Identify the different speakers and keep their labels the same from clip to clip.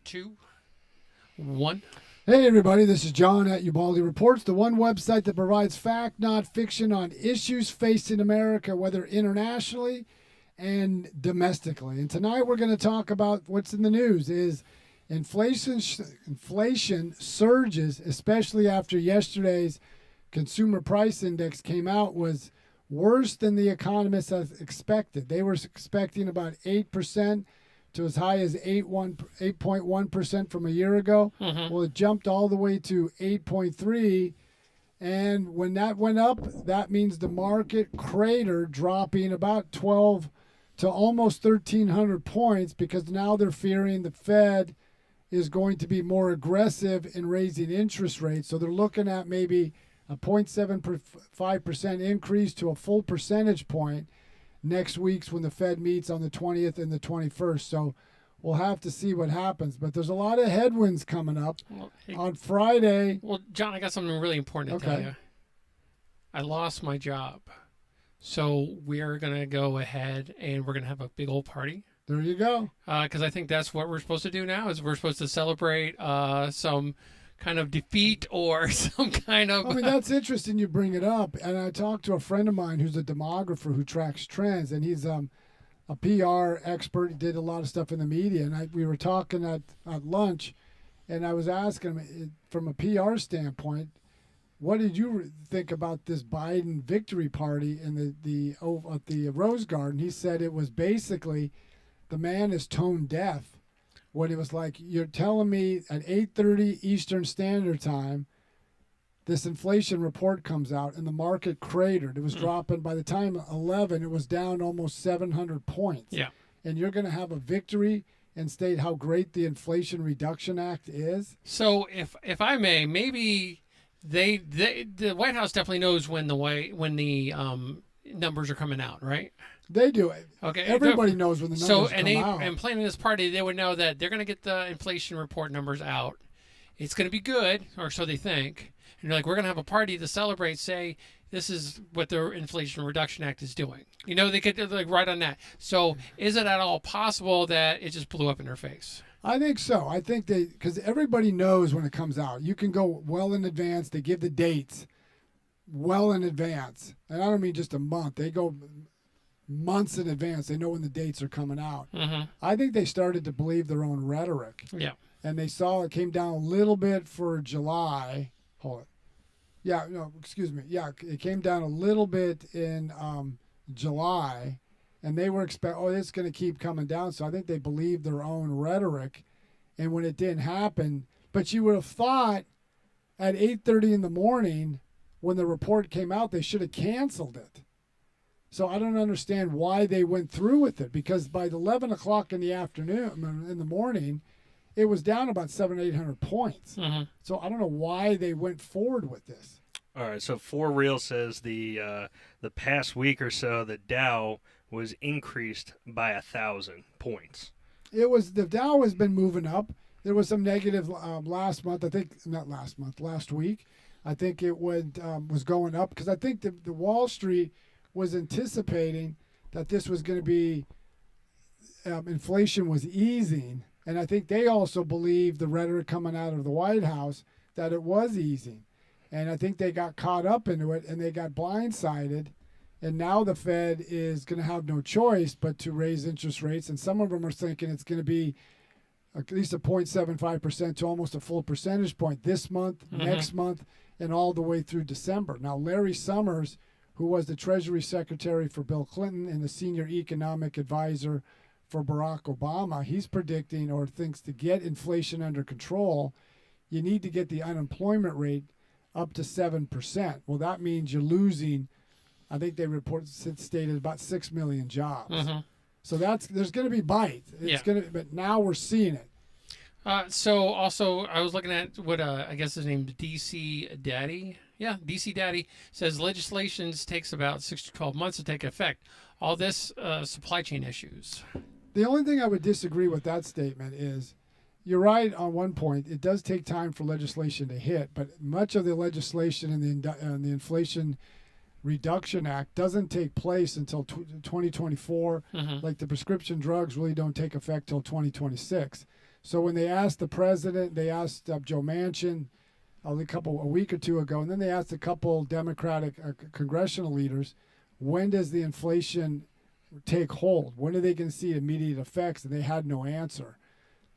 Speaker 1: 2, 1.
Speaker 2: Hey everybody, this is John at Ubaldi Reports, the one website that provides fact, not fiction, on issues facing America, whether internationally and domestically. And tonight we're going to talk about what's in the news is inflation surges, especially after yesterday's consumer price index came out, was worse than the economists had expected. They were expecting about 8% to as high as 8.1% from a year ago.
Speaker 1: Mm-hmm.
Speaker 2: Well, it jumped all the way to 8.3, and when that went up, that means the market cratered, dropping about 12 to almost 1,300 points, because now they're fearing the Fed is going to be more aggressive in raising interest rates. So they're looking at maybe a 0.75% increase to a full percentage point next week's when the Fed meets on the 20th and the 21st. So we'll have to see what happens. But there's a lot of headwinds coming up.
Speaker 1: Well,
Speaker 2: On Friday.
Speaker 1: Well, John, I got something really important to tell you. I lost my job. So we're going to go ahead and we're going to have a big old party.
Speaker 2: There you go.
Speaker 1: Because I think that's what we're supposed to do now, is we're supposed to celebrate some kind of defeat or some kind of...
Speaker 2: I mean, that's interesting you bring it up. And I talked to a friend of mine who's a demographer who tracks trends, and he's a PR expert. He did a lot of stuff in the media. And we were talking at lunch, and I was asking him, from a PR standpoint, what did you think about this Biden victory party in the Rose Garden? He said it was basically the man is tone deaf. When it was like, you're telling me at 8:30 Eastern Standard Time, this inflation report comes out and the market cratered. It was dropping. By the time 11, it was down almost 700 points.
Speaker 1: Yeah.
Speaker 2: And you're going to have a victory and state how great the Inflation Reduction Act is?
Speaker 1: So if I may, maybe the White House definitely knows when the numbers are coming out, right?
Speaker 2: They do it.
Speaker 1: Okay.
Speaker 2: Everybody knows when the numbers come out.
Speaker 1: And planning this party, they would know that they're going to get the inflation report numbers out. It's going to be good, or so they think. And you're like, we're going to have a party to celebrate, say, this is what the Inflation Reduction Act is doing. You know, they could like right on that. So is it at all possible that it just blew up in their face?
Speaker 2: I think so. I think because everybody knows when it comes out. You can go well in advance. They give the dates well in advance. And I don't mean just a month. They go months in advance. They know when the dates are coming out.
Speaker 1: Mm-hmm.
Speaker 2: I think they started to believe their own rhetoric.
Speaker 1: Yeah.
Speaker 2: And they saw it came down a little bit for July. Hold it. Yeah, no, excuse me. Yeah, it came down a little bit in July, and they were it's going to keep coming down. So I think they believed their own rhetoric, and when it didn't happen, but you would have thought at 8:30 in the morning when the report came out, they should have canceled it. So I don't understand why they went through with it, because by 11 o'clock in the afternoon, in the morning, it was down about 700-800 points.
Speaker 1: Mm-hmm.
Speaker 2: So I don't know why they went forward with this.
Speaker 3: All right, so For Real says the past week or so, the Dow was increased by 1,000 points.
Speaker 2: The Dow has been moving up. There was some negative last month. I think last week. I think it was going up because I think the Wall Street was anticipating that this was going to be inflation was easing, and I think they also believed the rhetoric coming out of the White House that it was easing, and I think they got caught up into it and they got blindsided, and now the Fed is going to have no choice but to raise interest rates, and some of them are thinking it's going to be at least a 0.75% to almost a full percentage point this month, next month, and all the way through December. Now, Larry Summers, who was the Treasury Secretary for Bill Clinton and the senior economic advisor for Barack Obama, he's predicting or thinks to get inflation under control, you need to get the unemployment rate up to 7%. Well, that means you're losing, I think they stated about 6 million jobs.
Speaker 1: Mm-hmm.
Speaker 2: So there's going to be bite. But now we're seeing it.
Speaker 1: So also, I was looking at what I guess his name, DC Daddy. Yeah, DC Daddy says legislation takes about 6 to 12 months to take effect. All this supply chain issues.
Speaker 2: The only thing I would disagree with that statement is, you're right on one point. It does take time for legislation to hit, but much of the legislation in the Inflation Reduction Act doesn't take place until 2024.
Speaker 1: Mm-hmm.
Speaker 2: Like the prescription drugs really don't take effect till 2026. So when they asked the president, they asked Joe Manchin a week or two ago, and then they asked a couple Democratic congressional leaders, when does the inflation take hold? When are they going to see immediate effects? And they had no answer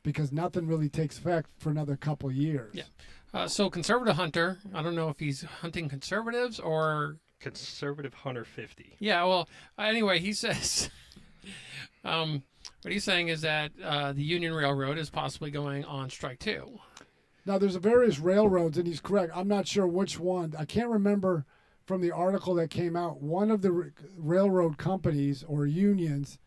Speaker 2: because nothing really takes effect for another couple of years.
Speaker 1: Yeah. So conservative hunter, I don't know if he's hunting conservatives or
Speaker 3: Conservative Hunter 50.
Speaker 1: Yeah, well, anyway, he says, what he's saying is that the Union Railroad is possibly going on strike too.
Speaker 2: Now, there's various railroads, and he's correct. I'm not sure which one. I can't remember from the article that came out. One of the railroad companies or unions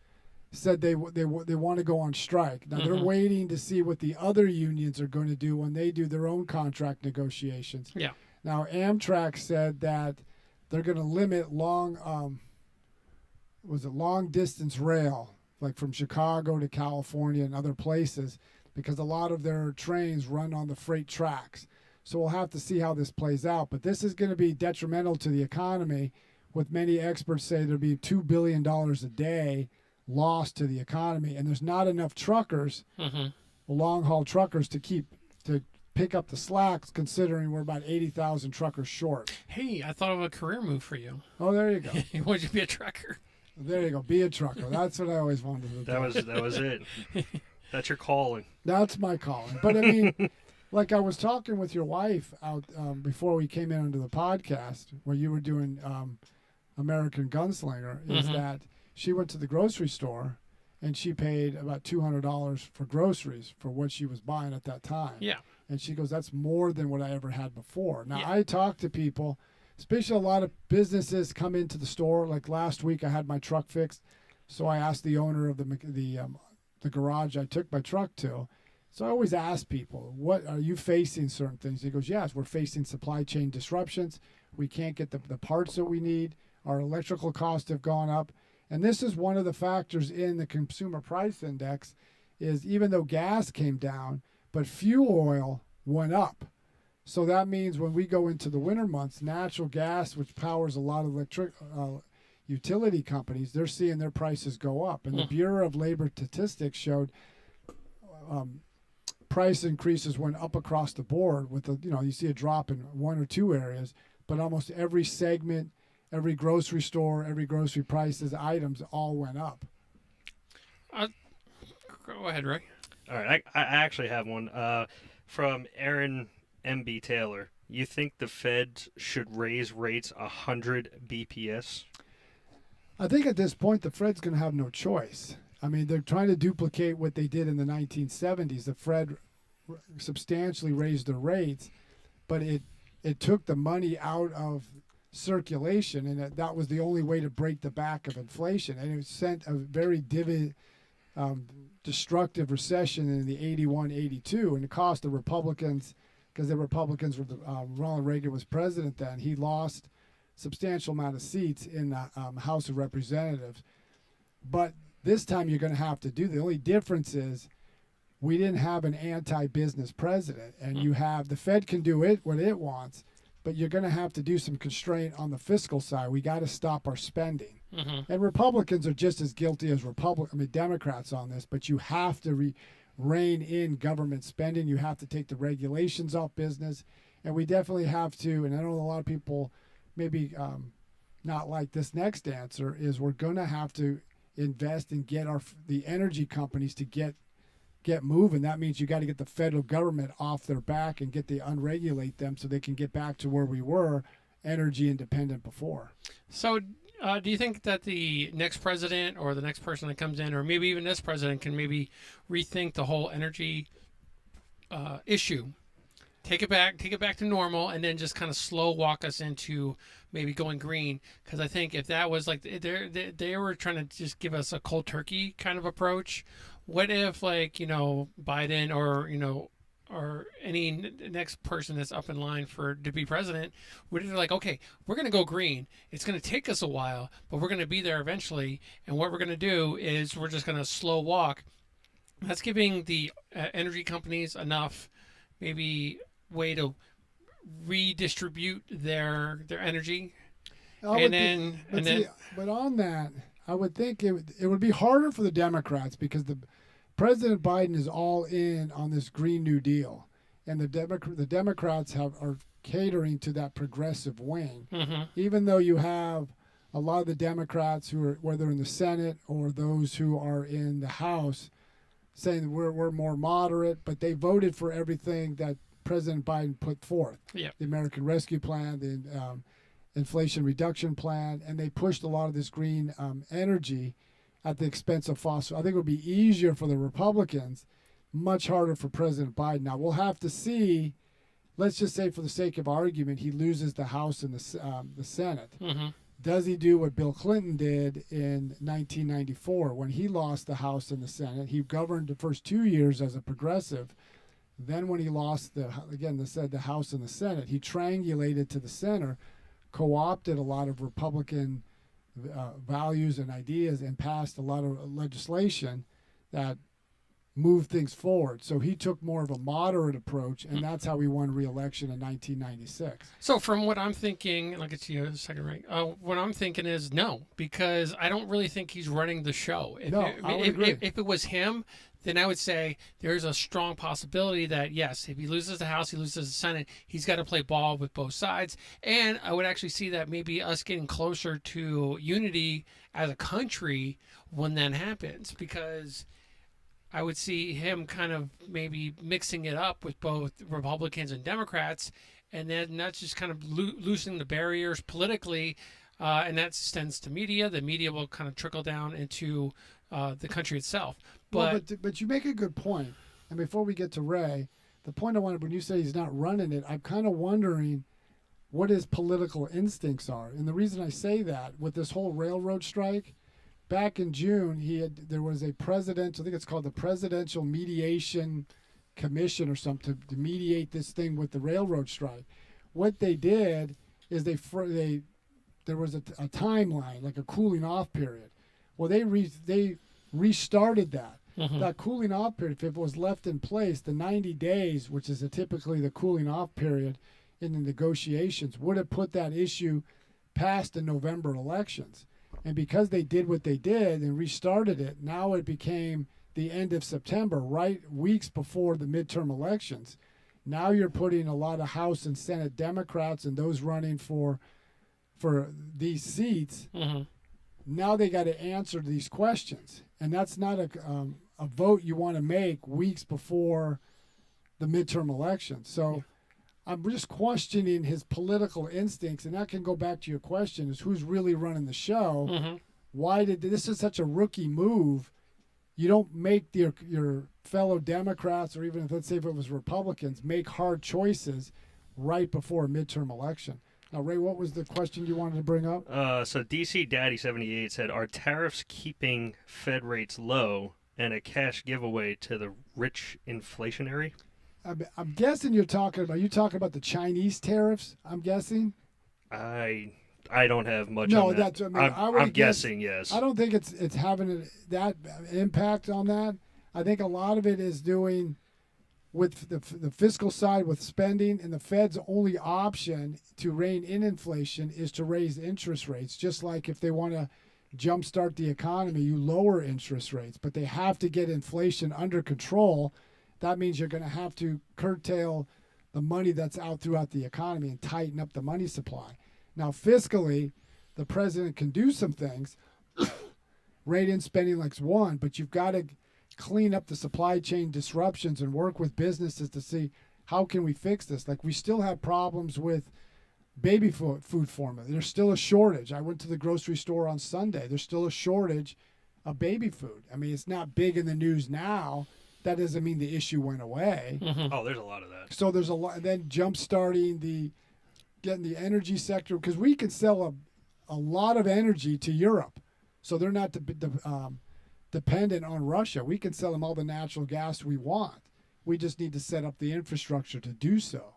Speaker 2: said they want to go on strike. Now, they're waiting to see what the other unions are going to do when they do their own contract negotiations.
Speaker 1: Yeah.
Speaker 2: Now, Amtrak said that they're going to limit long distance rail, like from Chicago to California and other places, because a lot of their trains run on the freight tracks. So we'll have to see how this plays out. But this is going to be detrimental to the economy, with many experts say there'll be $2 billion a day lost to the economy. And there's not enough truckers, long-haul truckers, to pick up the slacks, considering we're about 80,000 truckers short.
Speaker 1: Hey, I thought of a career move for you.
Speaker 2: Oh, there you go.
Speaker 1: Would you be a trucker?
Speaker 2: There you go. Be a trucker. That's what I always wanted to do.
Speaker 3: That was it. That's your calling.
Speaker 2: That's my calling. But I mean, like I was talking with your wife out before we came in onto the podcast, where you were doing American Gunslinger, is that she went to the grocery store and she paid about $200 for groceries for what she was buying at that time.
Speaker 1: Yeah.
Speaker 2: And she goes, that's more than what I ever had before. Now,
Speaker 1: Yeah.
Speaker 2: I talk to people, especially a lot of businesses come into the store. Like last week, I had my truck fixed. So I asked the owner of the garage I took my truck to. So I always ask people, what are you facing certain things? He goes, yes, we're facing supply chain disruptions. We can't get the parts that we need. Our electrical costs have gone up. And this is one of the factors in the consumer price index, is even though gas came down, but fuel oil went up. So that means when we go into the winter months, natural gas, which powers a lot of utility companies, they're seeing their prices go up. And the Bureau of Labor Statistics showed price increases went up across the board. With you see a drop in one or two areas, but almost every segment, every grocery store, every grocery prices, items all went up.
Speaker 1: Go ahead, Ray.
Speaker 3: All right, I actually have one from Aaron M.B. Taylor. You think the Fed should raise rates 100 BPS?
Speaker 2: I think at this point the Fed's going to have no choice. I mean, they're trying to duplicate what they did in the 1970s. The Fed substantially raised their rates, but it took the money out of circulation, and that was the only way to break the back of inflation. And it sent a very destructive recession in the 81-82, and it cost the Republicans, because the Republicans were Ronald Reagan was president then. He lost substantial amount of seats in the House of Representatives. But this time you're going to have to do. The only difference is we didn't have an anti-business president, and you have the Fed can do what it wants, but you're going to have to do some constraint on the fiscal side. We got to stop our spending. And Republicans are just as guilty as Democrats on this, but you have to rein in government spending. You have to take the regulations off business, and we definitely have to, and I know a lot of people maybe not like this next answer, is we're going to have to invest and get the energy companies to get moving. That means you got to get the federal government off their back and unregulate them so they can get back to where we were energy independent before.
Speaker 1: So do you think that the next president or the next person that comes in, or maybe even this president, can maybe rethink the whole energy issue? Take it back to normal, and then just kind of slow walk us into maybe going green. Because I think if that was like they were trying to just give us a cold turkey kind of approach. What if Biden or any next person that's up in line to be president, would it like, okay, we're going to go green. It's going to take us a while, but we're going to be there eventually. And what we're going to do is we're just going to slow walk. That's giving the energy companies enough maybe way to redistribute their energy.
Speaker 2: But on that, I would think it would be harder for the Democrats, because President Biden is all in on this Green New Deal, and the Democrats are catering to that progressive wing.
Speaker 1: Mm-hmm.
Speaker 2: Even though you have a lot of the Democrats who are, whether in the Senate or those who are in the House, saying that we're more moderate, but they voted for everything that President Biden put forth.
Speaker 1: Yeah.
Speaker 2: The American Rescue Plan, the Inflation Reduction Plan, and they pushed a lot of this green energy at the expense of fossil. I think it would be easier for the Republicans, much harder for President Biden. Now, we'll have to see. Let's just say, for the sake of argument, he loses the House and the Senate.
Speaker 1: Mm-hmm.
Speaker 2: Does he do what Bill Clinton did in 1994 when he lost the House and the Senate? He governed the first 2 years as a progressive. Then when he lost the House and the Senate, he triangulated to the center, co-opted a lot of Republican values and ideas, and passed a lot of legislation that moved things forward. So he took more of a moderate approach, and that's how he won re-election in 1996.
Speaker 1: So from what I'm thinking, and I'll get to you in a second, right? What I'm thinking is no, because I don't really think he's running the show. If it was him, then I would say there's a strong possibility that, yes, if he loses the House, he loses the Senate, he's got to play ball with both sides. And I would actually see that maybe us getting closer to unity as a country when that happens, because I would see him kind of maybe mixing it up with both Republicans and Democrats, and then that's just kind of loosening the barriers politically, and that extends to media. The media will kind of trickle down into the country itself.
Speaker 2: But you make a good point. And before we get to Ray, the point I wanted, when you say he's not running it, I'm kind of wondering what his political instincts are. And the reason I say that, with this whole railroad strike, back in June, there was a presidential, I think it's called the Presidential Mediation Commission or something, to mediate this thing with the railroad strike. What they did is there was a timeline, like a cooling off period. Well, they restarted that.
Speaker 1: Mm-hmm.
Speaker 2: That cooling off period, if it was left in place, the 90 days, which is typically the cooling off period in the negotiations, would have put that issue past the November elections. And because they did what they did and restarted it, now it became the end of September, right weeks before the midterm elections. Now you're putting a lot of House and Senate Democrats and those running for these seats.
Speaker 1: Mm-hmm.
Speaker 2: Now they got to answer these questions. And that's not a vote you want to make weeks before the midterm elections. So I'm just questioning his political instincts, and that can go back to your question: is who's really running the show?
Speaker 1: Mm-hmm.
Speaker 2: Why did this is such a rookie move? You don't make your fellow Democrats, or even if, let's say, if it was Republicans, make hard choices right before a midterm election. Now, Ray, what was the question you wanted to bring up?
Speaker 3: So DC Daddy 78 said, "Are tariffs keeping Fed rates low and a cash giveaway to the rich inflationary?"
Speaker 2: I'm guessing you're talking about the Chinese tariffs. I'm guessing.
Speaker 3: I don't have much.
Speaker 2: No,
Speaker 3: on that.
Speaker 2: that's. I mean,
Speaker 3: I'm guessing yes.
Speaker 2: I don't think it's having that impact on that. I think a lot of it is doing with the fiscal side, with spending, and the Fed's only option to rein in inflation is to raise interest rates. Just like if they want to jumpstart the economy, you lower interest rates, but they have to get inflation under control. That means you're going to have to curtail the money that's out throughout the economy and tighten up the money supply. Now, fiscally, the president can do some things. Rein in spending like one, but you've got to clean up the supply chain disruptions and work with businesses to see how can we fix this. Like, we still have problems with baby food formula. There's still a shortage. I went to the grocery store on Sunday. There's still a shortage of baby food. I mean, it's not big in the news now. That doesn't mean the issue went away.
Speaker 1: Mm-hmm.
Speaker 3: Oh, there's a lot of that.
Speaker 2: So there's a lot. Then getting the energy sector, because we can sell a lot of energy to Europe, so they're not dependent on Russia. We can sell them all the natural gas we want. We just need to set up the infrastructure to do so.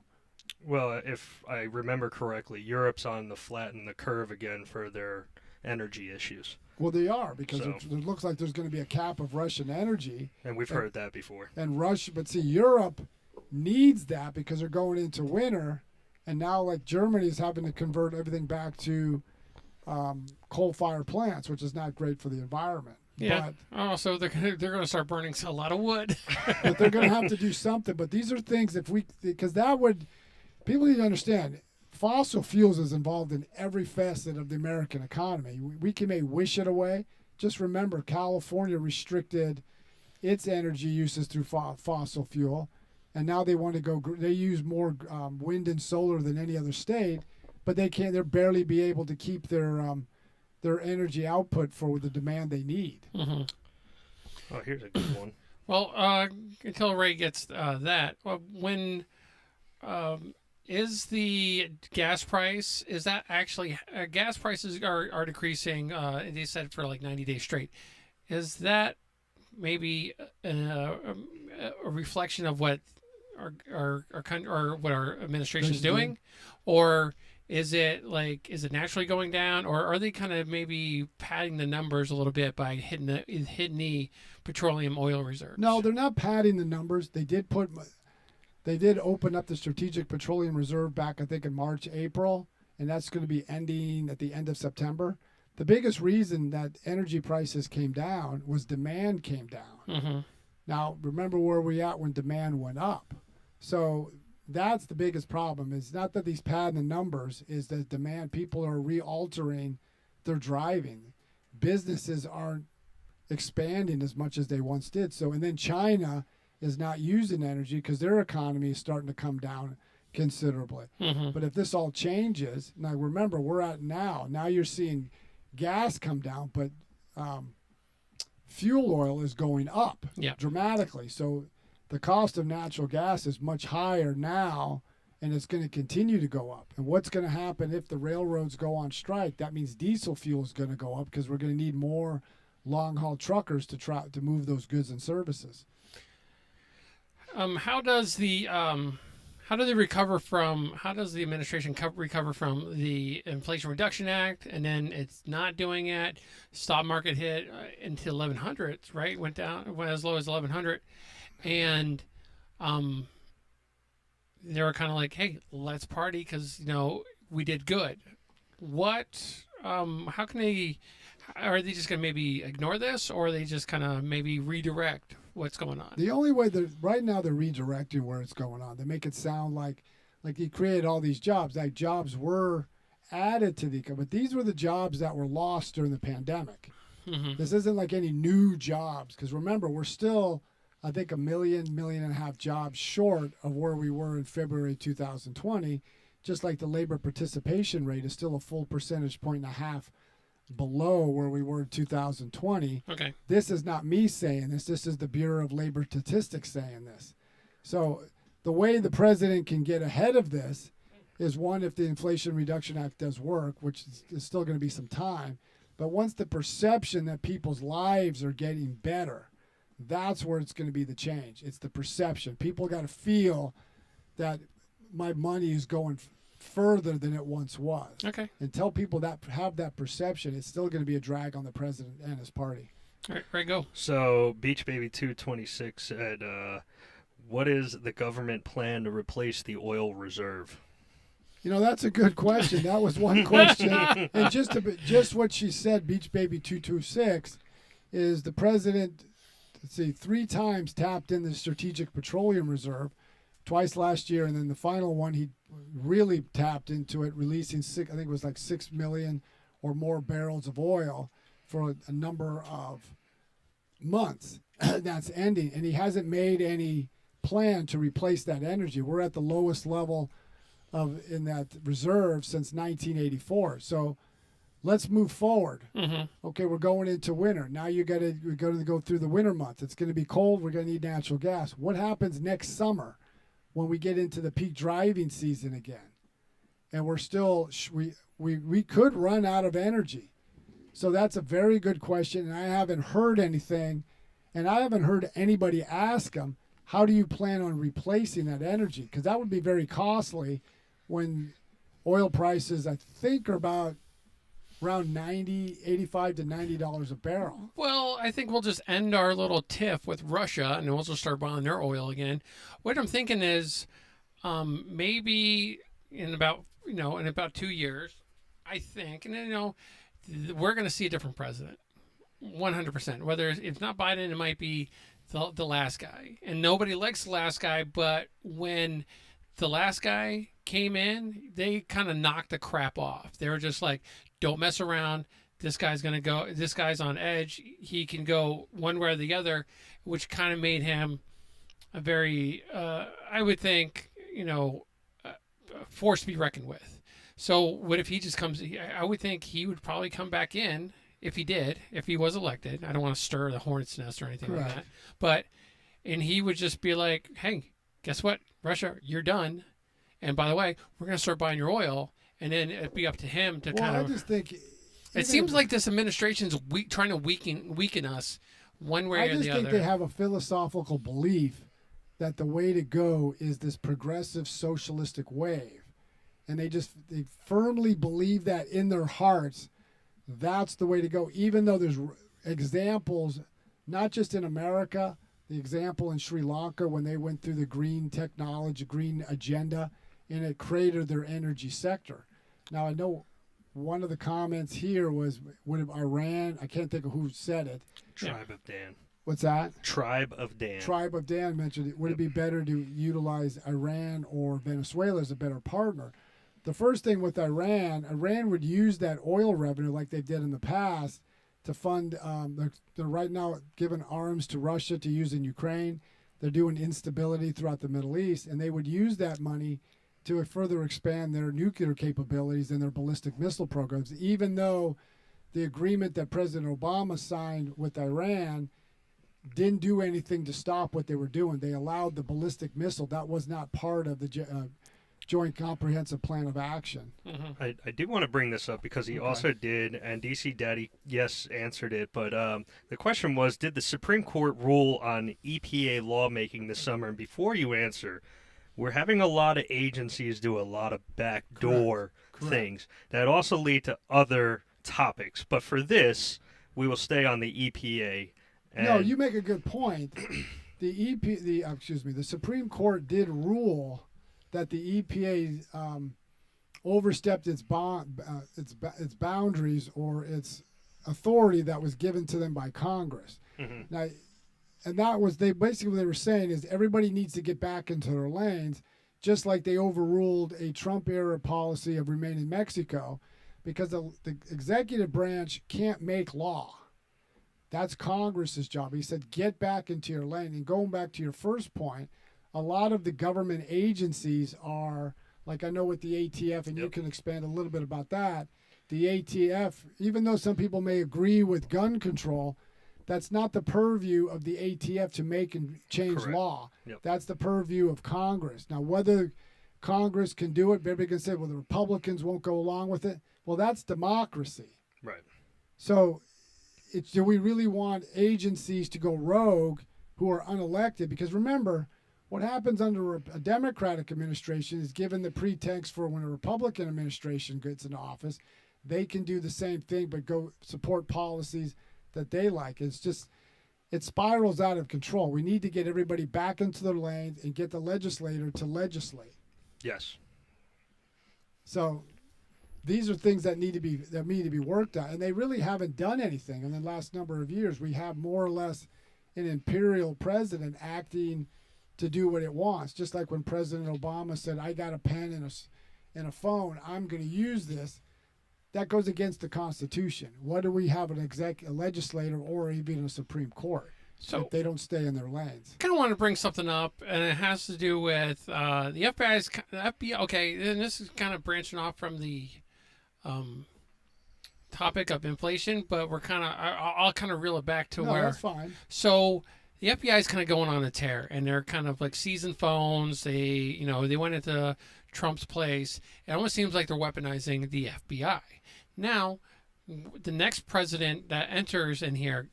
Speaker 3: Well, if I remember correctly, Europe's on the flatten the curve again for their energy issues.
Speaker 2: Well, they are, because it looks like there's going to be a cap of Russian energy.
Speaker 3: And we've heard that before.
Speaker 2: And Russia, but see, Europe needs that because they're going into winter, and now like Germany is having to convert everything back to coal-fired plants, which is not great for the environment.
Speaker 1: Yeah. Oh, so they're gonna start burning a lot of wood.
Speaker 2: But they're going to have to do something. But these are things because that would, people need to understand, fossil fuels is involved in every facet of the American economy. We may wish it away. Just remember, California restricted its energy uses through fossil fuel, and now they want to go. They use more wind and solar than any other state, but they can't. They're barely be able to keep their energy output for the demand they need.
Speaker 1: Mm-hmm.
Speaker 3: Oh, here's a good one.
Speaker 1: Well, until Ray gets that, when is the gas price? Is that actually gas prices are decreasing? They said for like 90 days straight. Is that maybe a reflection of what our country or what our administration is doing, or is it naturally going down, or are they kind of maybe padding the numbers a little bit by hitting the petroleum oil reserves?
Speaker 2: No, they're not padding the numbers. They did open up the Strategic Petroleum Reserve back, I think, in March, April, and that's going to be ending at the end of September. The biggest reason that energy prices came down was demand came down.
Speaker 1: Mm-hmm.
Speaker 2: Now, remember where we at when demand went up. So that's the biggest problem. It's not that these padding the numbers, is that demand, people are re-altering their driving. Businesses aren't expanding as much as they once did. So, and then China is not using energy because their economy is starting to come down considerably.
Speaker 1: Mm-hmm.
Speaker 2: But if this all changes, now remember, we're at now you're seeing gas come down, but fuel oil is going up dramatically. So the cost of natural gas is much higher now, and it's going to continue to go up. And what's going to happen if the railroads go on strike? That means diesel fuel is going to go up because we're going to need more long-haul truckers to move those goods and services.
Speaker 1: How does the administration recover from the Inflation Reduction Act, and then it's not doing it? Stock market hit into 1100s, right? Went as low as 1100, and they were kind of like, "Hey, let's party because we did good." What? How can they? Are they just going to maybe ignore this, or are they just kind of maybe redirect what's going on?
Speaker 2: The only way right now they're redirecting where it's going on. They make it sound like you created all these jobs. Like jobs were added to the, but these were the jobs that were lost during the pandemic.
Speaker 1: Mm-hmm.
Speaker 2: This isn't like any new jobs, because remember, we're still, I think, 1.5 million jobs short of where we were in February 2020. Just like the labor participation rate is still a full percentage point and a half below where we were in 2020.
Speaker 1: Okay.
Speaker 2: This is not me saying this. This is the Bureau of Labor Statistics saying this. So the way the president can get ahead of this is, one, if the Inflation Reduction Act does work, which is still going to be some time, but once the perception that people's lives are getting better, that's where it's going to be the change. It's the perception. People got to feel that my money is going further than it once was.
Speaker 1: Okay.
Speaker 2: Until people that have that perception, it's still going to be a drag on the president and his party.
Speaker 1: All right, go.
Speaker 3: So Beach Baby 226 said, what is the government plan to replace the oil reserve?
Speaker 2: That's a good question. That was one question. And just what she said, Beach Baby 226, is the president, 3 times tapped in the Strategic Petroleum Reserve, twice last year, and then the final one he really tapped into it, releasing 6 million or more barrels of oil for a number of months. That's ending, and he hasn't made any plan to replace that energy. We're at the lowest level in that reserve since 1984. So let's move forward.
Speaker 1: Mm-hmm.
Speaker 2: Okay, we're going into winter. Now we're going to go through the winter months. It's going to be cold. We're going to need natural gas. What happens next summer when we get into the peak driving season again? And we're still, we could run out of energy. So that's a very good question, and I haven't heard anything, and I haven't heard anybody ask them, how do you plan on replacing that energy? Because that would be very costly when oil prices, I think, are about around $85 to $90 a barrel.
Speaker 1: Well, I think we'll just end our little tiff with Russia, and we'll just start buying their oil again. What I'm thinking is, maybe in about 2 years, I think, and then we're going to see a different president. 100%. Whether it's not Biden, it might be the last guy. And nobody likes the last guy, but when the last guy came in, they kind of knocked the crap off. They were just like, don't mess around. This guy's going to go, this guy's on edge. He can go one way or the other, which kind of made him a very, I would think, force to be reckoned with. So what if he just comes? I would think he would probably come back in if he did, if he was elected. I don't want to stir the hornet's nest or anything like that. But, and he would just be like, hey, guess what? Russia, you're done. And by the way, we're going to start buying your oil. And then it'd be up to him to kind of.
Speaker 2: I just think.
Speaker 1: It seems like this administration's trying to weaken us one way or the other.
Speaker 2: I just think they have a philosophical belief that the way to go is this progressive socialistic wave. And they firmly believe that in their hearts, that's the way to go. Even though there's examples, not just in America, the example in Sri Lanka when they went through the green technology, green agenda, and it cratered their energy sector. Now, I know one of the comments here was, would have Iran, I can't think of who said it.
Speaker 3: Tribe of Dan.
Speaker 2: What's that?
Speaker 3: Tribe of Dan.
Speaker 2: Tribe of Dan mentioned it. Would it be better to utilize Iran or Venezuela as a better partner? The first thing with Iran would use that oil revenue like they did in the past to fund, they're right now giving arms to Russia to use in Ukraine. They're doing instability throughout the Middle East, and they would use that money to further expand their nuclear capabilities and their ballistic missile programs, even though the agreement that President Obama signed with Iran didn't do anything to stop what they were doing. They allowed the ballistic missile. That was not part of the Joint Comprehensive Plan of Action.
Speaker 3: Mm-hmm. I do want to bring this up because he also did, and DC Daddy, yes, answered it, but the question was, did the Supreme Court rule on EPA lawmaking this summer? And before you answer, we're having a lot of agencies do a lot of backdoor things that also lead to other topics. But for this, we will stay on the EPA.
Speaker 2: No, you make a good point. The Supreme Court did rule that the EPA overstepped its boundaries or its authority that was given to them by Congress. Mm-hmm. Now, and that was they were saying is everybody needs to get back into their lanes, just like they overruled a Trump era policy of remain in Mexico, because the executive branch can't make law. That's Congress's job. He said, get back into your lane. And going back to your first point, a lot of the government agencies are, like I know with the ATF, and you can expand a little bit about that, the ATF, even though some people may agree with gun control, that's not the purview of the ATF to make and change law. Yep. That's the purview of Congress. Now, whether Congress can do it, everybody can say, well, the Republicans won't go along with it. Well, that's democracy.
Speaker 3: Right.
Speaker 2: So do we really want agencies to go rogue who are unelected? Because remember, what happens under a Democratic administration is given the pretext for when a Republican administration gets into office, they can do the same thing but go support policies that they like. It spirals out of control. We need to get everybody back into their lanes and get the legislator to legislate.
Speaker 3: Yes.
Speaker 2: So these are things that need to be worked on, and they really haven't done anything in the last number of years. We have more or less an imperial president acting to do what it wants, just like when President Obama said, I got a pen and a phone, I'm going to use this. That goes against the Constitution. What do we have a legislator or even a Supreme Court if they don't stay in their lanes?
Speaker 1: I kind of want to bring something up, and it has to do with the FBI. Okay, and this is kind of branching off from the topic of inflation, but we're I'll kind of reel it back to where.
Speaker 2: That's fine.
Speaker 1: So the FBI is kind of going on a tear, and they're kind of like seizing phones. They went into Trump's place. It almost seems like they're weaponizing the FBI. Now, the next president that enters in here,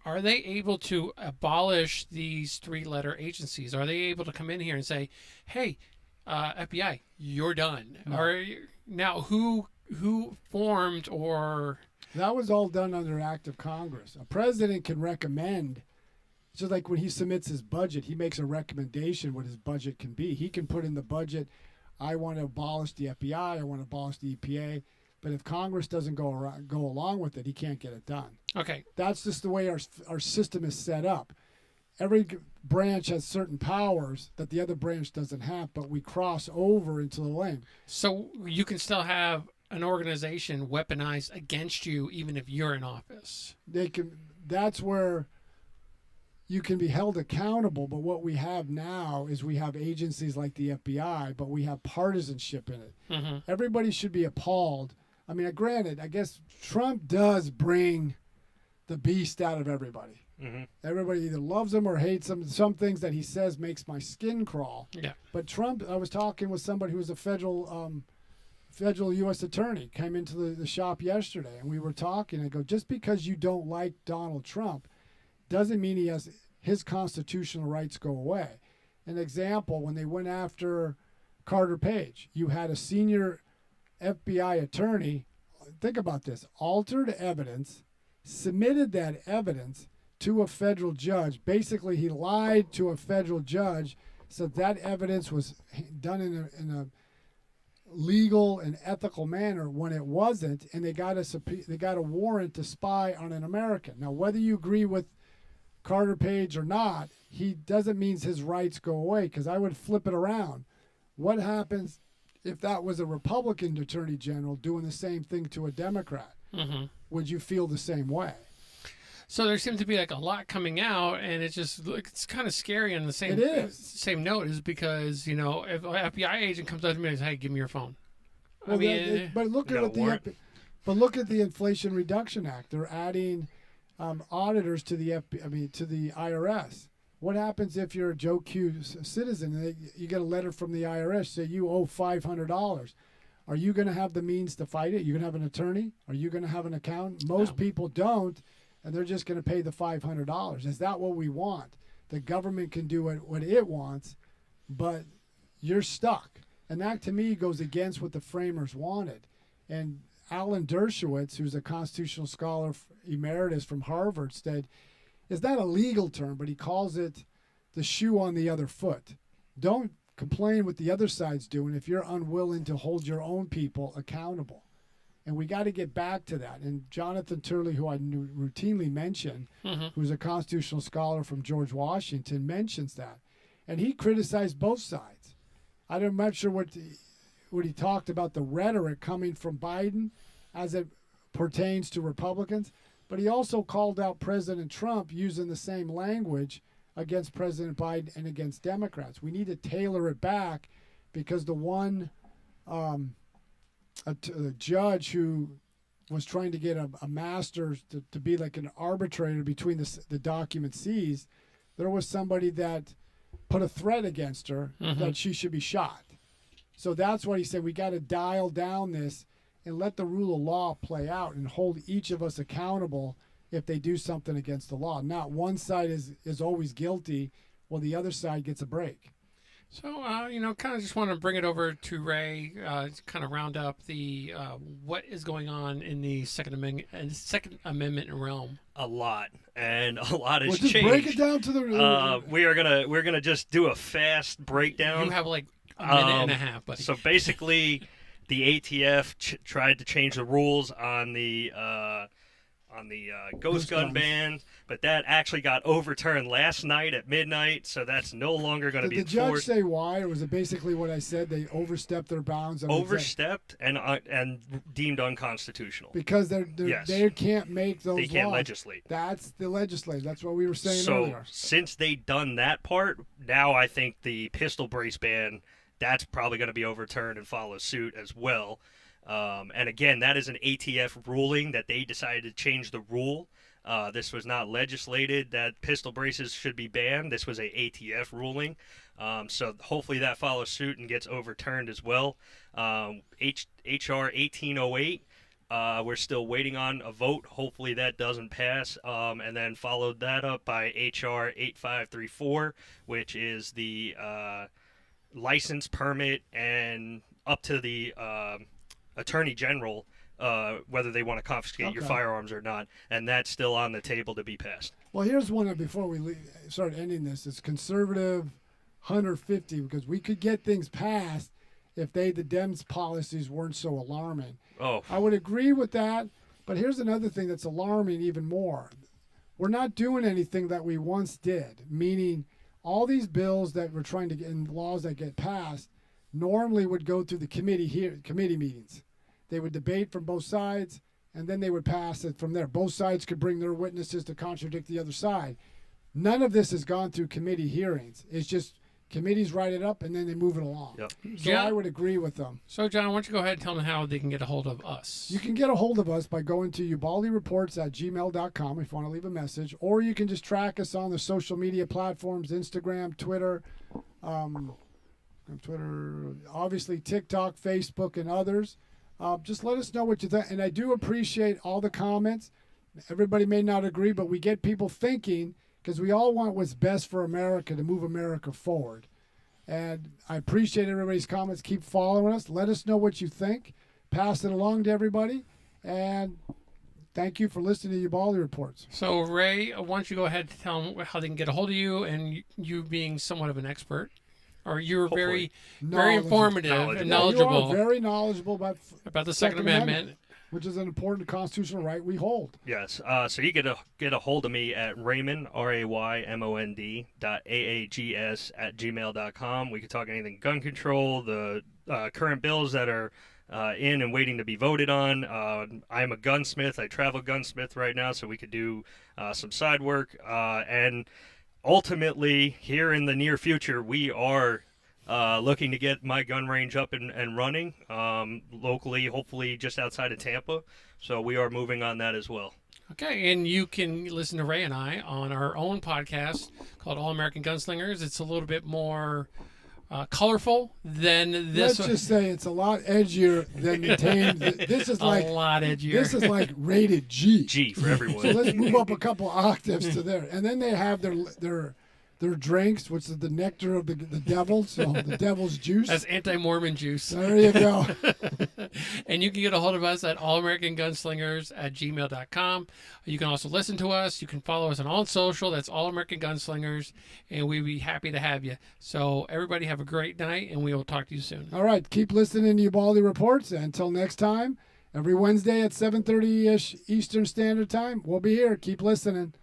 Speaker 1: are they able to abolish these three-letter agencies? Are they able to come in here and say, hey, FBI, you're done? No. Now, who formed or...
Speaker 2: That was all done under act of Congress. A president can recommend, just like when he submits his budget, he makes a recommendation what his budget can be. He can put in the budget, I want to abolish the FBI, I want to abolish the EPA. But if Congress doesn't go along with it, he can't get it done.
Speaker 1: Okay.
Speaker 2: That's just the way our system is set up. Every branch has certain powers that the other branch doesn't have, but we cross over into the lane.
Speaker 1: So you can still have an organization weaponized against you even if you're in office.
Speaker 2: That's where you can be held accountable, but what we have now is we have agencies like the FBI, but we have partisanship in it.
Speaker 1: Mm-hmm.
Speaker 2: Everybody should be appalled. I mean, granted, I guess Trump does bring the beast out of everybody.
Speaker 3: Mm-hmm.
Speaker 2: Everybody either loves him or hates him. Some things that he says makes my skin crawl.
Speaker 1: Yeah.
Speaker 2: But Trump, I was talking with somebody who was a federal U.S. attorney, came into the shop yesterday, and we were talking. I go, just because you don't like Donald Trump doesn't mean his constitutional rights go away. An example, when they went after Carter Page, you had a senior FBI attorney, think about this, altered evidence, submitted that evidence to a federal judge. Basically, he lied to a federal judge so that evidence was done in a legal and ethical manner when it wasn't, and they got a warrant to spy on an American. Now, whether you agree with Carter Page or not, he doesn't mean his rights go away, because I would flip it around. What happens if that was a Republican attorney general doing the same thing to a Democrat?
Speaker 1: Mm-hmm.
Speaker 2: Would you feel the same way?
Speaker 1: So there seems to be like a lot coming out, and it's kind of scary. On the same note, is because if an FBI agent comes up to me and says, "Hey, give me your phone,"
Speaker 2: But look at the Inflation Reduction Act. They're adding auditors to the IRS. What happens if you're a Joe Q citizen and you get a letter from the IRS say you owe $500? Are you going to have the means to fight it? You're going to have an attorney? Are you going to have an accountant? Most people don't, and they're just going to pay the $500. Is that what we want? The government can do what it wants, but you're stuck. And that, to me, goes against what the framers wanted. And Alan Dershowitz, who's a constitutional scholar emeritus from Harvard, said, it's not a legal term, but he calls it the shoe on the other foot. Don't complain what the other side's doing if you're unwilling to hold your own people accountable. And we got to get back to that. And Jonathan Turley, who I routinely mention, who's a constitutional scholar from George Washington, mentions that. And he criticized both sides. I'm not sure what he talked about, the rhetoric coming from Biden as it pertains to Republicans. But he also called out President Trump using the same language against President Biden and against Democrats. We need to tailor it back, because the one a judge who was trying to get a master to be like an arbitrator between the documents seized, there was somebody that put a threat against her that she should be shot. So that's what he said. We got to dial down this and let the rule of law play out and hold each of us accountable if they do something against the law. Not one side is always guilty while the other side gets a break.
Speaker 1: So, kind of just want to bring it over to Ray, kind of round up the what is going on in the Second Amendment realm.
Speaker 3: A lot, and a lot has
Speaker 2: just
Speaker 3: changed.
Speaker 2: Break it down to the.
Speaker 3: We're gonna just do a fast breakdown.
Speaker 1: You have like a minute and a half, buddy.
Speaker 3: So basically, the ATF tried to change the rules on the ghost gun ban, but that actually got overturned last night at midnight, so that's no longer going to be enforced.
Speaker 2: Did the judge say why, or was it basically what I said? They overstepped their bounds.
Speaker 3: Overstepped and deemed unconstitutional.
Speaker 2: Because they can't make those laws.
Speaker 3: They can't legislate.
Speaker 2: That's the legislature. That's what we were saying earlier.
Speaker 3: So since they done that part, now I think the pistol brace ban, that's probably going to be overturned and follow suit as well. And again, that is an ATF ruling that they decided to change the rule. This was not legislated that pistol braces should be banned. This was a ATF ruling. So hopefully that follows suit and gets overturned as well. HR 1808, we're still waiting on a vote. Hopefully that doesn't pass. And then followed that up by HR 8534, which is the license permit and up to the Attorney General, whether they want to confiscate your firearms or not, and that's still on the table to be passed.
Speaker 2: Well, here's one before we start ending this. It's conservative 150, because we could get things passed if the Dems' policies weren't so alarming.
Speaker 3: Oh,
Speaker 2: I would agree with that, but here's another thing that's alarming even more. We're not doing anything that we once did, meaning all these bills that we're trying to get and laws that get passed normally would go through the committee meetings. They would debate from both sides, and then they would pass it from there. Both sides could bring their witnesses to contradict the other side. None of this has gone through committee hearings. It's just committees write it up and then they move it along.
Speaker 3: Yep.
Speaker 2: So I would agree with them.
Speaker 1: So, John, why don't you go ahead and tell them how they can get a hold of us?
Speaker 2: You can get a hold of us by going to ubaldireports@gmail.com if you want to leave a message, or you can just track us on the social media platforms, Instagram, Twitter, obviously TikTok, Facebook, and others. Just let us know what you think. And I do appreciate all the comments. Everybody may not agree, but we get people thinking because we all want what's best for America to move America forward. And I appreciate everybody's comments. Keep following us. Let us know what you think. Pass it along to everybody. And thank you for listening to Ubaldi Reports.
Speaker 1: So, Ray, why don't you go ahead and tell them how they can get a hold of you, and you being somewhat of an expert, or you're very informative and knowledgeable.
Speaker 2: You are very knowledgeable
Speaker 1: about the Second Amendment,
Speaker 2: which is an important constitutional right we hold.
Speaker 3: yes. So you get a hold of me at Raymond, RAYMOND .AAGS@gmail.com. We could talk anything gun control, the current bills that are in and waiting to be voted on. I'm a gunsmith. I travel gunsmith right now, so we could do some side work. And ultimately, here in the near future, we are looking to get my gun range up and running locally, hopefully just outside of Tampa. So we are moving on that as well.
Speaker 1: Okay, and you can listen to Ray and I on our own podcast called All American Gunslingers. It's a little bit more colorful than this.
Speaker 2: Let's just say it's a lot edgier than the tame. This is like
Speaker 1: a lot edgier.
Speaker 2: This is like rated G.
Speaker 3: G for everyone.
Speaker 2: So let's move up a couple octaves to there, and then they have their drinks, which is the nectar of the devil, so the devil's juice.
Speaker 1: That's anti-Mormon juice.
Speaker 2: There you go.
Speaker 1: And you can get a hold of us at allamericangunslingers@gmail.com. You can also listen to us. You can follow us on all social. That's All American Gunslingers, and we'd be happy to have you. So everybody have a great night, and we will talk to you soon.
Speaker 2: All right, keep listening to Ubaldi Reports. Until next time, every Wednesday at 7:30-ish Eastern Standard Time, we'll be here. Keep listening.